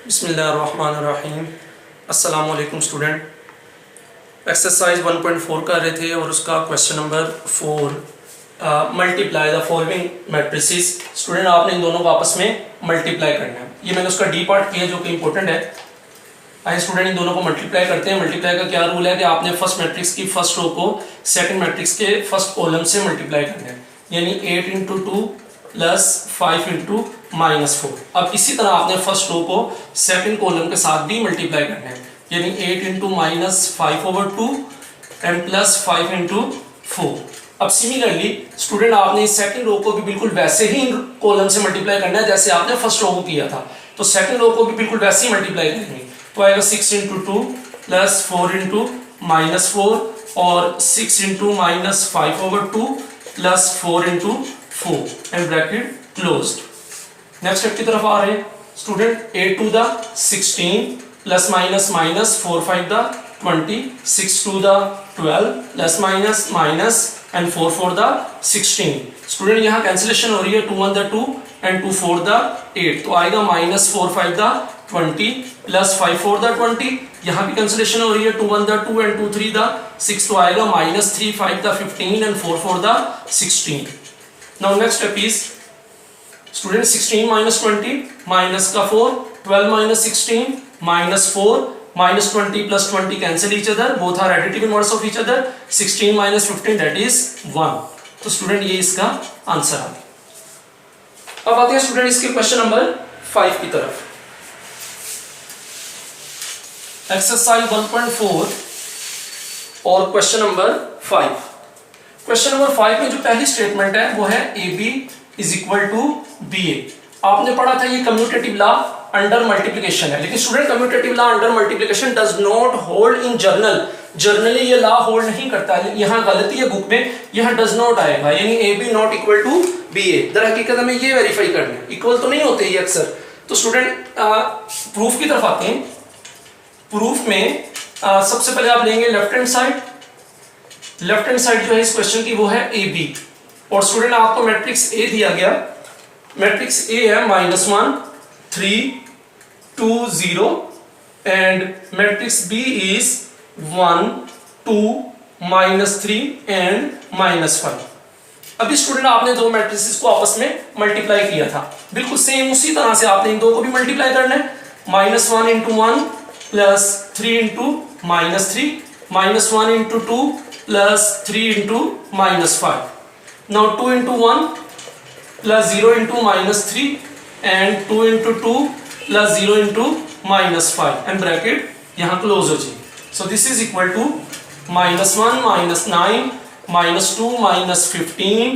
बिस्मिल्लाहिर्रहमानिर्रहीम। अस्सलाम वालेकुम स्टूडेंट। एक्सरसाइज 1.4 कर रहे थे और उसका question number 4 multiply the following matrices. Student आपने इन दोनों को आपस में मल्टीप्लाई करना है। ये मैंने उसका डी पार्ट किया जो कि इंपॉर्टेंट है। आइए स्टूडेंट इन दोनों को मल्टीप्लाई करते हैं। मल्टीप्लाई का क्या रूल है कि आपने फर्स्ट मैट्रिक्स की फर्स्ट रो को सेकंड मैट्रिक्स के फर्स्ट कॉलम से मल्टीप्लाई करना है, यानी 8 इंटू 2 प्लस 5 इंटू -4। अब इसी तरह आपने फर्स्ट रो को सेकंड कॉलम के साथ भी मल्टीप्लाई करना है, यानी 8 इंटू -5/2 एंड प्लस 5 इंटू 4। अब सिमिलरली स्टूडेंट आपने इस सेकंड रो को भी बिल्कुल वैसे ही कॉलम से मल्टीप्लाई करना है जैसे आपने फर्स्ट रो को किया था। तो सेकंड रो को भी बिल्कुल वैसे ही मल्टीप्लाई करेंगे। तो आएगा 6 इंटू 2 प्लस 4 इंटू -4 और 6 into -5/2 plus 4 into 4 and bracket closed. Next step की तरफ आ रहे हैं student. 8 two the 16 plus minus minus 4 5 the 20, 6 two the 12 plus minus minus and 4 4 the 16। Student यहाँ कैंसिलेशन हो रही है, 2 1 द 2 एंड 2 4 द 8। तो आएगा -4 5 द 20 प्लस 5 4 द 20। यहाँ भी कैंसिलेशन हो रही है, 2 1 द 2 एंड 2 3 द 6। तो आएगा -3 5 the 15 and 4 4 the 16। Now next step is student 16 minus 20 minus का 4, 12 minus 16 minus 4 minus 20 plus 20 cancel each other, both are additive inverse of each other। 16 minus 15 that is 1। तो student ये इसका answer आ गया। अब आते हैं स्टूडेंट इसके क्वेश्चन नंबर 5 की तरफ। एक्सरसाइज 1.4 और क्वेश्चन नंबर 5। क्वेश्चन नंबर 5 में जो पहली स्टेटमेंट है वो है AB is equal to BA। आपने पढ़ा था ये कम्यूटेटिव लॉ अंडर मल्टीप्लिकेशन है, लेकिन student commutative law under multiplication does not hold in journal. Generally ये लॉ होल्ड नहीं करता है। यहाँ गलती है बुक में, यहाँ डज नॉट आएगा, यानी AB not equal to BA। दर हकीकत हमें ये वेरीफाई करना है, इक्वल तो नहीं होते ये अक्सर। तो स्टूडेंट प्रूफ की तरफ आते हैं। प्रूफ में सबसे पहले आप लेंगे left hand side. Left hand side जो है इस क्वेश्चन की वो है AB। और स्टूडेंट आपको मैट्रिक्स A दिया गया। मैट्रिक्स A है -1 3 2 0 and matrix B is 1 2 -3 and -5। अभी स्टूडेंट आपने दो मैट्रिसेस को आपस में मल्टीप्लाई किया था, बिल्कुल सेम उसी तरह से आपने इन दो को भी मल्टीप्लाई करना है। -1 into 1 plus 3 into -3 -1 into 2 plus 3 into -5। Now 2 into 1 plus 0 into -3 and 2 into 2 plus 0 into -5 and bracket यहाँ क्लोज हो जाए। So this is equal to -1 -9 -2 -15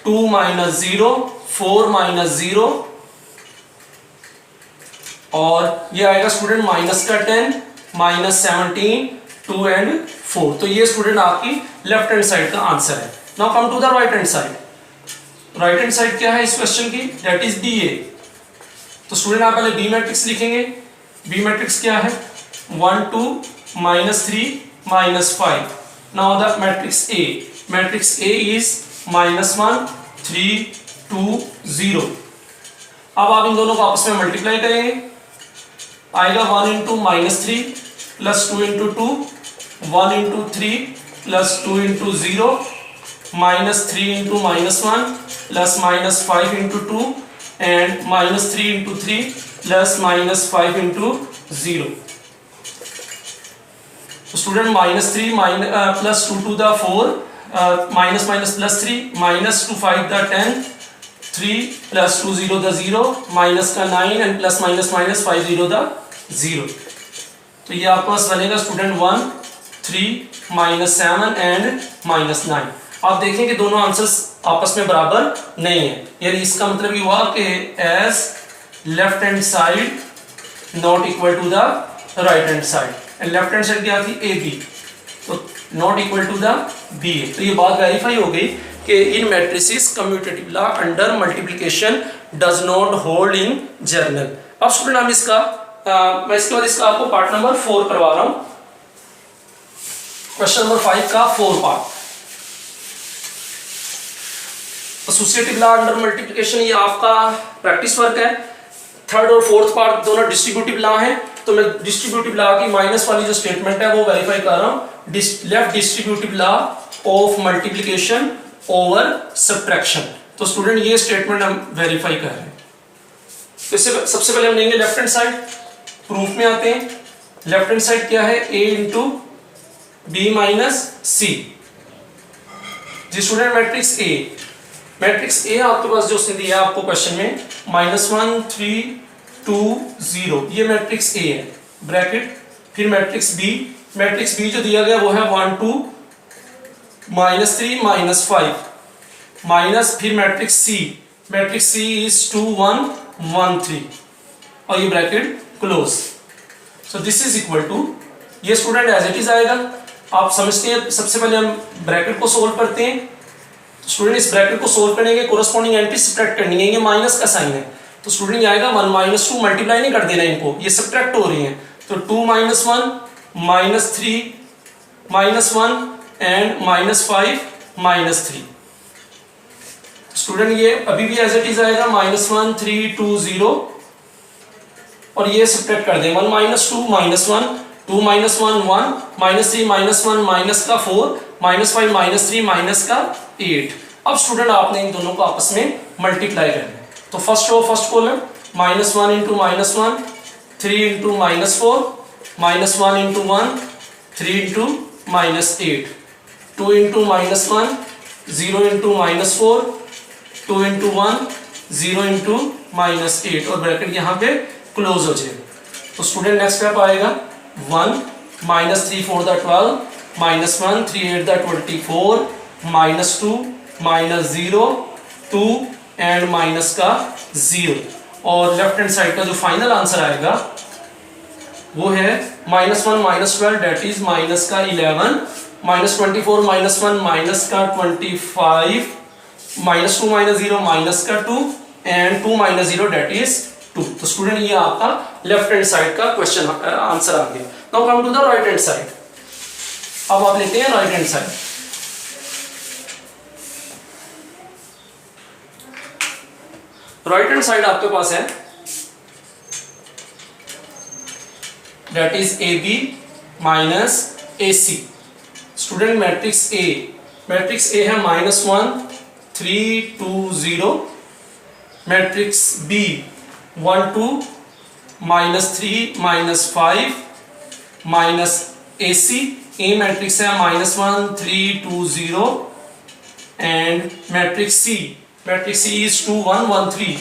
2 -0 4 -0 और ये आएगा स्टूडेंट माइनस का 10 -17 2 एंड 4। तो ये स्टूडेंट आपकी लेफ्ट हैंड साइड का आंसर है। Now come to the right hand side. Right hand side क्या है इस क्वेश्चन की? That is BA। तो स्टूडेंट आप पहले B मैट्रिक्स लिखेंगे। B मैट्रिक्स क्या है? 1 2 -3 -5। Now the matrix A। Matrix A is -1 3 2 0। अब आप इन दोनों को आपस में मल्टीप्लाई करेंगे। आएगा 1 into -3 plus 2 into 2 1 into 3 plus 2 into 0 -3 into -1 plus -5 into 2 and -3 into 3 plus -5 into 0। Student -3 plus 2 two the 4 minus minus plus 3 -2 5 the 10 3 plus 2 0 the 0 minus का 9 and plus minus minus 5 0 the 0। तो ये आपके पास बनेगा स्टूडेंट 1 3 -7 एंड -9। आप देखें कि दोनों answers आपस में बराबर नहीं है, यानी इसका मतलब ये हुआ कि as left hand side not equal to the right hand side. And left hand side क्या थी? AB। तो not equal to the BA। तो ये बात वेरीफाई हो गई कि in matrices commutative law under multiplication does not hold in general. अब स्टूडेंट हम इसका मैं इसके बाद इसका आपको पार्ट नंबर 4 करवा रहा हूं। क्वेश्चन नंबर 5 का 4 part. Associative law under multiplication ये आपका प्रैक्टिस वर्क है। थर्ड और फोर्थ पार्ट दोनों डिस्ट्रीब्यूटिव लॉ है, तो मैं डिस्ट्रीब्यूटिव लॉ की माइनस वाली जो स्टेटमेंट है वो वेरीफाई कर रहा हूं। Left distributive law of multiplication over subtraction. तो स्टूडेंट ये स्टेटमेंट हम वेरीफाई कर रहे हैं। तो इससे सबसे पहले हम लेंगे लेफ्ट हैंड साइड, प्रूफ में आते हैं। लेफ्ट हैंड साइड क्या है, a into B minus c. जी स्टूडेंट मैट्रिक्स ए आपके पास जो उसने दिया आपको क्वेश्चन में -1 3 2 0, ये मैट्रिक्स ए है, ब्रैकेट। फिर मैट्रिक्स बी जो दिया गया वो है 1 2 -3 -5 माइनस, फिर मैट्रिक्स सी इज 2 1 1 3 और ये bracket close. So this is equal to, ये स्टूडेंट एज इट इज आएगा। आप समझते हैं, सबसे पहले हम ब्रैकेट को सोल्व करते हैं। तो स्टूडेंट इस ब्रैकेट को सोल्व करने के कोरस्पॉन्डिंग एंट्री सब्ट्रैक्ट करनी है, ये माइनस का साइन है, तो स्टूडेंट ये आएगा 1 -2, मल्टीप्लाई नहीं कर देना इनको, ये सब्ट्रैक्ट हो रही हैं। तो 2 -1 -3 -1 एंड -5 -3। स्टूडेंट ये अभी भी एज इट इज आएगा -1 3 2 0 और ये सब्ट्रैक्ट कर दें 1 -2 -1 2 -1 1 -3 -1 माइनस का 4 -5 -3 माइनस का 8। अब स्टूडेंट आपने इन दोनों को आपस में मल्टीप्लाई करना है। तो first row first column -1 into -1 3 into -4 -1 into 1 3 into -8 2 into -1 0 into -4 2 into 1 0 into -8 और ब्रैकेट यहाँ पे क्लोज हो जाएगा। तो स्टूडेंट नेक्स्ट स्टेप आएगा 1 -3 4 12 -1 3 8 24 -2 -0 2 एंड माइनस का 0 और लेफ्ट हैंड साइड का जो फाइनल आंसर आएगा वो है -1 -12 डेट इज माइनस का 11 -24 -1 माइनस का 25 -2 -0 माइनस का 2 एंड 2 -0 डेट इज 2। तो स्टूडेंट ये आपका लेफ्ट हैंड साइड का क्वेश्चन आंसर आ गया। Now come to the right hand side. अब आप लेते हैं right hand side. Right hand side आपके पास है that is A B minus A C. Student matrix A है -1 3 2 0, matrix B 1 2 -3 -5 minus A C. A matrix है -1 3 2 0 एंड मैट्रिक्स सी इज 2 1 1 3।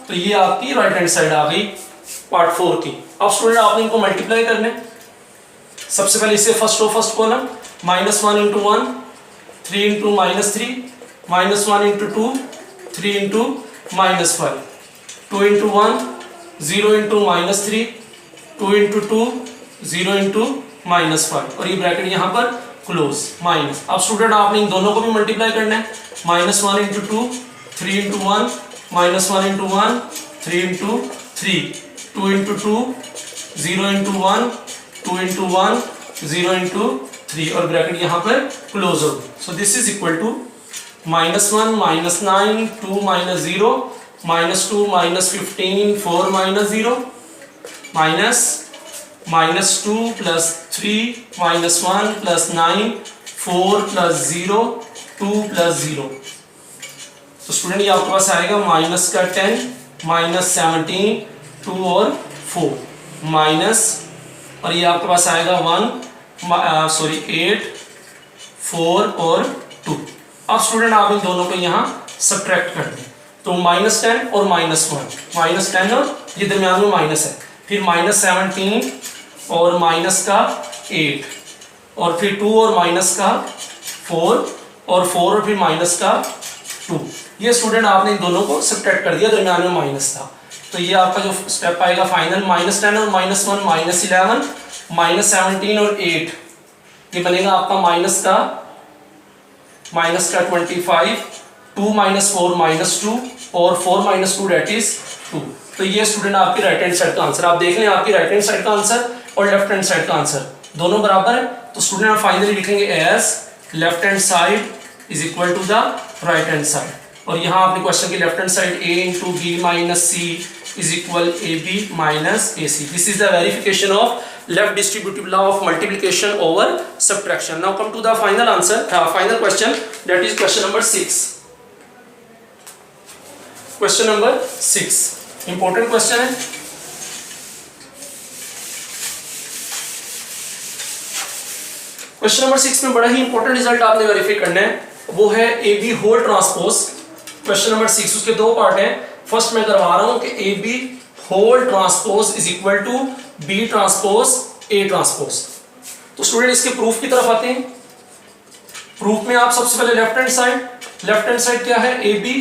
तो ये आपकी राइट हैंड साइड आ गई पार्ट 4 की। अब स्टूडेंट आपने इनको मल्टीप्लाई करने। सबसे पहले इसे first row first column -1 into 1 3 into -3 -1 into 2 3 into -5 2 into 1 0 into -3 2 into 2 0 into -5 और ये ब्रैकेट यहाँ पर क्लोज माइनस। अब स्टूडेंट आपने इन दोनों को भी मल्टीप्लाई करना है -1 into 2 3 into 1 -1 into 1 3 into 3 2 into 2 0 into 1 2 into 1 0 into 3 और ब्रैकेट यहाँ पर क्लोज हो गई। So this is equal to -1 -9 2 -0 -2 -15 4 -0 -2 + 3 -1 + 9 4 + 0 2 + 0। तो स्टूडेंट ये आपके पास आएगा -10 -17 2 और 4 माइनस और ये आपके पास आएगा 8 4 और 2। अब स्टूडेंट आप इन दोनों को यहाँ सब्ट्रैक्ट कर दें तो -10 और -1 -10 और ये दरमियान में माइनस है, फिर -17 और -8 और फिर 2 और -4 और 4 और फिर -2। ये स्टूडेंट आपने इन दोनों को सब्ट्रैक्ट कर दिया, दरमियान में माइनस था। तो ये आपका जो स्टेप आएगा फाइनल -10 और -1 -11 -17 और 8 ये बनेगा आपका माइनस का 25 2 -4 -2 और 4 - 2 डेट इज 2। तो ये स्टूडेंट आपकी राइट हैंड साइड का आंसर। आप देख लें आपकी राइट हैंड साइड का आंसर और लेफ्ट हैंड साइड का आंसर दोनों बराबर है। तो स्टूडेंट आप फाइनली लिखेंगे as left hand side is equal to the right hand side और यहाँ आपने क्वेश्चन की left hand side a into B minus C is equal AB minus AC. This is the verification of left distributive law of multiplication over subtraction. Now come to the final answer, final question, that is question number 6. Question number 6 important question है. Question number 6 में बड़ा ही important result आपने verify करना है, वो है A B whole transpose. Question number 6 उसके दो पार्ट हैं. फर्स्ट मैं करवा रहा हूं कि A B whole transpose is equal to B transpose A transpose. तो स्टूडेंट इसके प्रूफ की तरफ आते हैं. प्रूफ में आप सबसे पहले लेफ्ट हैंड साइड क्या है, ए बी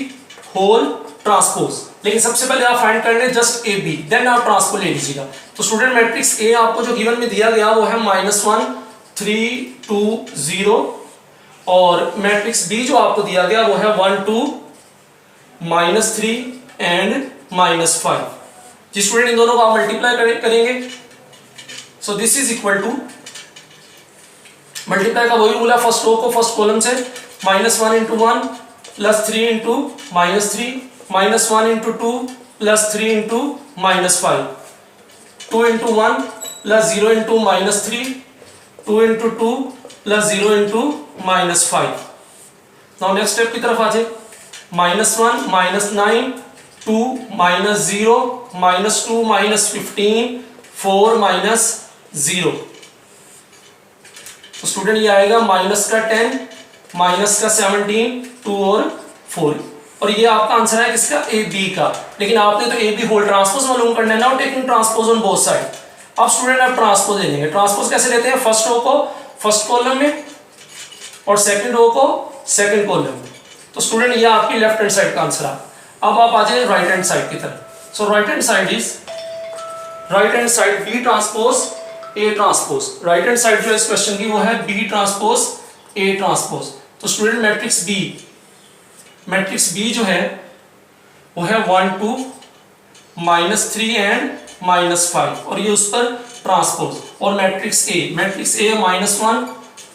होल ट्रांसपोज. लेकिन सबसे पहले आप फाइंड कर लें जस्ट ए बी, देन आप ट्रांसपोज ले लीजिएगा. तो स्टूडेंट मैट्रिक्स ए आपको जो गिवन में दिया गया वो है -1 3 2 0 और मैट्रिक्स बी जो आपको दिया गया वो है 1 2 -3 एंड -5. जिस स्टूडेंट इन दोनों को आप मल्टीप्लाई करेंगे, so this is equal to, multiply का वही रूल है फर्स्ट रो को फर्स्ट कॉलम से, -1 into 1 plus 3 into -3 -1 into 2 plus 3 into -5 2 into 1 plus 0 into -3 2 into 2 plus 0 into -5. Now next step की तरफ आ जाए. -1 -9 2 -0 -2 -15 4 -0. तो स्टूडेंट ये आएगा माइनस का 10 माइनस का 17 2 और 4. और ये आपका आंसर है किसका, ए बी का. लेकिन आपने तो ए बी होल ट्रांसपोज मालूम करना है. Now taking transpose on both side. अब स्टूडेंट आप ट्रांसपोज ले लेंगे. ट्रांसपोज कैसे लेते हैं, फर्स्ट रो को फर्स्ट कॉलम में और सेकंड रो को सेकंड कॉलम में. तो स्टूडेंट ये आपकी लेफ्ट हैंड साइड का आंसर है. अब आप आ जाए राइट हैंड साइड की तरफ. So right hand side B transpose A transpose. Right hand side जो इस क्वेश्चन की वो है बी ट्रांसपोज ए ट्रांसपोज. तो स्टूडेंट मैट्रिक्स बी जो है वो है 1 2 -3 एंड -5 और ये उस पर ट्रांसपोज. और मैट्रिक्स ए -1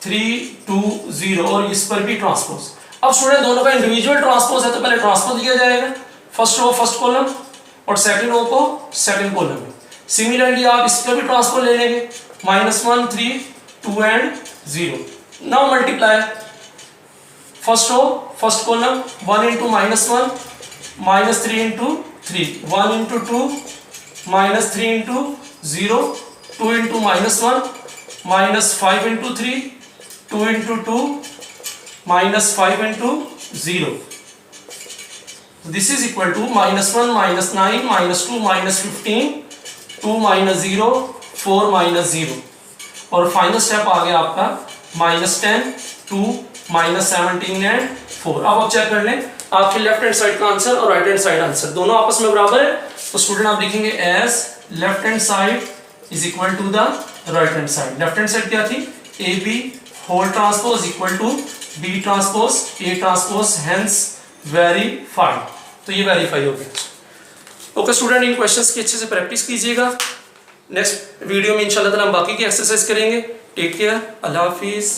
3 2 0 और इस पर भी ट्रांसपोज. अब स्टूडेंट दोनों का इंडिविजुअल ट्रांसपोज है तो पहले ट्रांसपोज दिया जाएगा, फर्स्ट रो फर्स्ट कॉलम और सेकंड रो को सेकंड कॉलम में. सिमिलरली आप इस पर भी ट्रांसपोज ले लेंगे, -1 3 2 and 0. Now multiply first row first column 1 into -1 -3 into 3 1 into 2 -3 into 0 2 into -1 -5 into 3 2 into 2 -5 into 0. This is equal to -1 -9 -2 -15 2 -0 4 -0 और फाइनल स्टेप आ गया आपका -10 2 -17 एंड 4. अब आप चेक कर लें आपके लेफ्ट हैंड साइड का आंसर और राइट हैंड साइड आंसर दोनों आपस में बराबर है. तो स्टूडेंट आप लिखेंगे as left hand side is equal to the right hand side. Left hand side क्या थी, A B whole transpose equal to B transpose A transpose, hence verified. तो ये वेरीफाई हो गया. ओके स्टूडेंट, इन क्वेश्चंस की अच्छे से प्रैक्टिस कीजिएगा. नेक्स्ट वीडियो में इंशाल्लाह ताला हम बाकी की एक्सरसाइज करेंगे. टेक केयर, अल्लाह हाफिज.